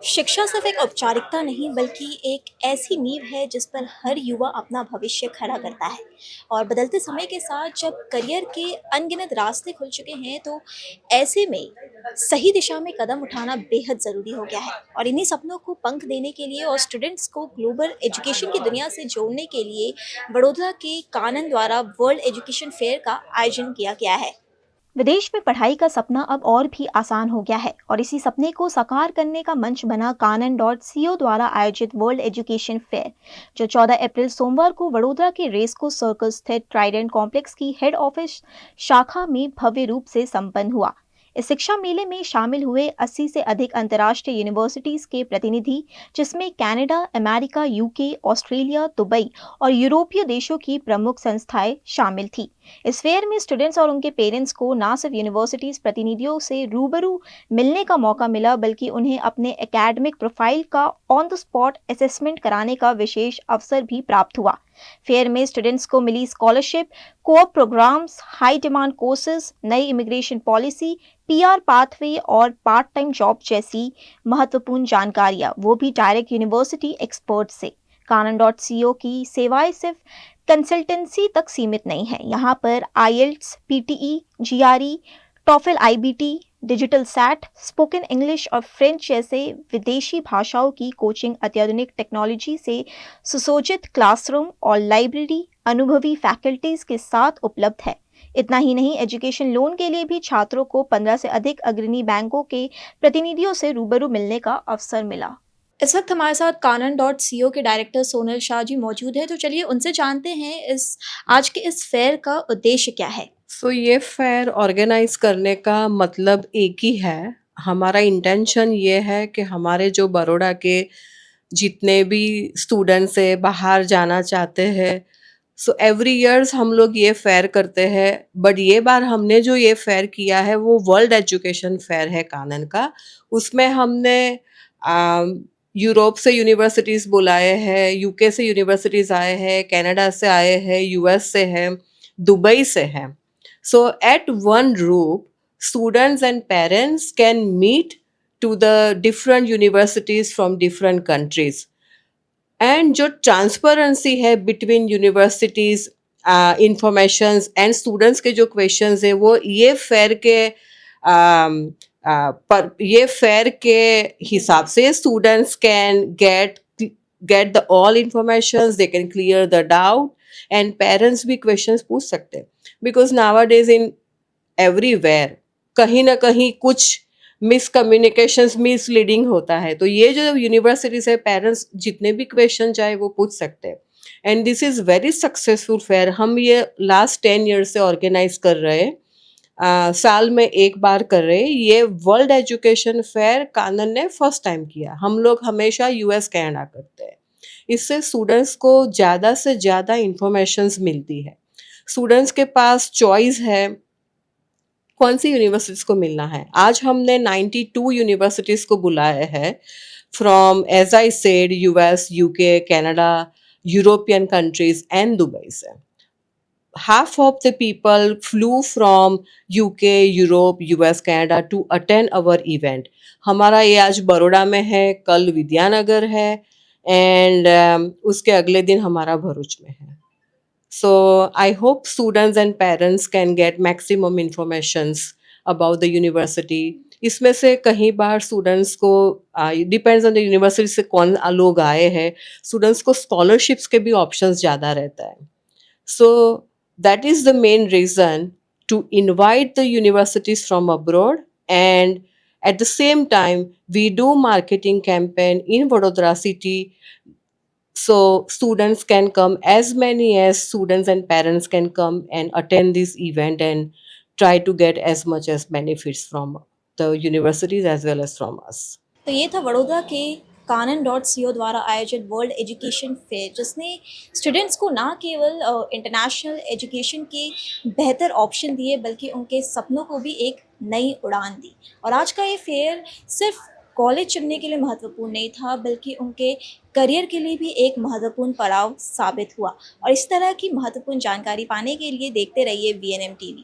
शिक्षा सिर्फ एक औपचारिकता नहीं बल्कि एक ऐसी नींव है जिस पर हर युवा अपना भविष्य खड़ा करता है। और बदलते समय के साथ जब करियर के अनगिनत रास्ते खुल चुके हैं तो ऐसे में सही दिशा में कदम उठाना बेहद ज़रूरी हो गया है। और इन्हीं सपनों को पंख देने के लिए और स्टूडेंट्स को ग्लोबल एजुकेशन की दुनिया से जोड़ने के लिए वडोदरा के कानन द्वारा वर्ल्ड एजुकेशन फेयर का आयोजन किया गया है। विदेश में पढ़ाई का सपना अब और भी आसान हो गया है और इसी सपने को साकार करने का मंच बना कानन.co द्वारा आयोजित वर्ल्ड एजुकेशन फेयर, जो 14 अप्रैल सोमवार को वडोदरा के रेसको सर्कल स्थित ट्राइडेंट कॉम्प्लेक्स की हेड ऑफिस शाखा में भव्य रूप से संपन्न हुआ। इस शिक्षा मेले में शामिल हुए 80 से अधिक अंतर्राष्ट्रीय यूनिवर्सिटीज के प्रतिनिधि, जिसमें Canada, America, UK, Australia, Dubai और यूरोपीय देशों की प्रमुख संस्थाएं शामिल थी। इस फेयर में स्टूडेंट्स और उनके पेरेंट्स को न सिर्फ यूनिवर्सिटीज प्रतिनिधियों से रूबरू मिलने का मौका मिला, बल्कि उन्हें अपने एकेडमिक प्रोफाइल का ऑन द स्पॉट असेसमेंट कराने का विशेष अवसर भी प्राप्त हुआ। फेयर में स्टूडेंट्स को मिली scholarship, co-op programmes, high demand courses, नई इमिग्रेशन पॉलिसी, पीआर पाथवे और पार्ट टाइम जॉब जैसी महत्वपूर्ण जानकारियां, वो भी डायरेक्ट यूनिवर्सिटी एक्सपर्ट से। कानन.co की सेवाएं सिर्फ कंसल्टेंसी तक सीमित नहीं है। यहाँ पर IELTS, PTE, GRE, TOEFL iBT, digital SAT, spoken English और फ्रेंच जैसे विदेशी भाषाओं की कोचिंग, अत्याधुनिक टेक्नोलॉजी से सुसज्जित क्लासरूम और लाइब्रेरी, अनुभवी फैकल्टीज के साथ उपलब्ध है। इतना ही नहीं, एजुकेशन लोन के लिए भी छात्रों को 15 से अधिक अग्रणी बैंकों के प्रतिनिधियों से रूबरू मिलने का अवसर मिला। इस वक्त हमारे साथ कानन.co के डायरेक्टर सोनल शाह जी मौजूद हैं, तो चलिए उनसे जानते हैं इस आज के इस फेयर का उद्देश्य क्या है। ये फेयर ऑर्गेनाइज करने का मतलब एक ही है। हमारा इंटेंशन ये है कि हमारे जो बड़ौदा के जितने भी स्टूडेंट्स है बाहर जाना चाहते हैं, एवरी ईयर्स हम लोग ये फेयर करते हैं। बट ये बार हमने जो ये फेयर किया है वो वर्ल्ड एजुकेशन फेयर है कानन का। उसमें हमने यूरोप से यूनिवर्सिटीज़ बुलाए हैं, यूके से यूनिवर्सिटीज़ आए हैं, कनाडा से आए हैं, यूएस से हैं, दुबई से हैं। So at one roof, students and parents can meet to the different universities from different countries. And जो ट्रांसपेरेंसी है between universities informations and students के जो क्वेश्चंस है वो ये फेयर के हिसाब से students can get the all informations, they can clear the doubt and parents भी क्वेश्चंस पूछ सकते हैं। बिकॉज नावाडेज इन एवरीवेयर कहीं ना कहीं कुछ मिसकम्युनिकेशंस, मिसलीडिंग होता है। तो ये जो यूनिवर्सिटी से पेरेंट्स जितने भी क्वेश्चन चाहे वो पूछ सकते हैं। And this is very successful fair. हम ये लास्ट 10 ईयर से ऑर्गेनाइज कर रहे हैं, साल में एक बार कर रहे हैं। ये वर्ल्ड एजुकेशन फेयर कानन ने फर्स्ट टाइम किया। हम लोग हमेशा यूएस कनाडा करते हैं। इससे स्टूडेंट्स को ज़्यादा से ज़्यादा इंफॉर्मेशंस मिलती है। स्टूडेंट्स के पास चॉइस है कौन सी यूनिवर्सिटीज को मिलना है। आज हमने 92 यूनिवर्सिटीज को बुलाया है from, as I said, US, UK, Canada, European countries and Dubai से। Half of the people flew from UK, Europe, US, Canada to attend our event. हमारा ये आज बड़ौदा में है, कल विद्यानगर है एंड उसके अगले दिन हमारा भरूच में है। So I hope students and parents can get maximum informations about the university. इसमें से कहीं बार स्टूडेंट्स को डिपेंड्स ऑन द यूनिवर्सिटी से कौन लोग आए हैं, स्टूडेंट्स को स्कॉलरशिप्स के भी ऑप्शंस ज़्यादा रहता है। So that is the main reason to invite the universities from abroad and at the same time we do marketing campaign in Vadodara city. So students can come, as many as students and parents can come and attend this event and try to get as much as benefits from the universities as well as from us. तो ये था वडोदरा के कानन.co द्वारा आयोजित world education fair, जिसने students को ना केवल इंटरनेशनल एजुकेशन के बेहतर ऑप्शन दिए बल्कि उनके सपनों को भी एक नई उड़ान दी। और आज का ये फेयर सिर्फ कॉलेज चुनने के लिए महत्वपूर्ण नहीं था बल्कि उनके करियर के लिए भी एक महत्वपूर्ण पड़ाव साबित हुआ। और इस तरह की महत्वपूर्ण जानकारी पाने के लिए देखते रहिए VNM TV।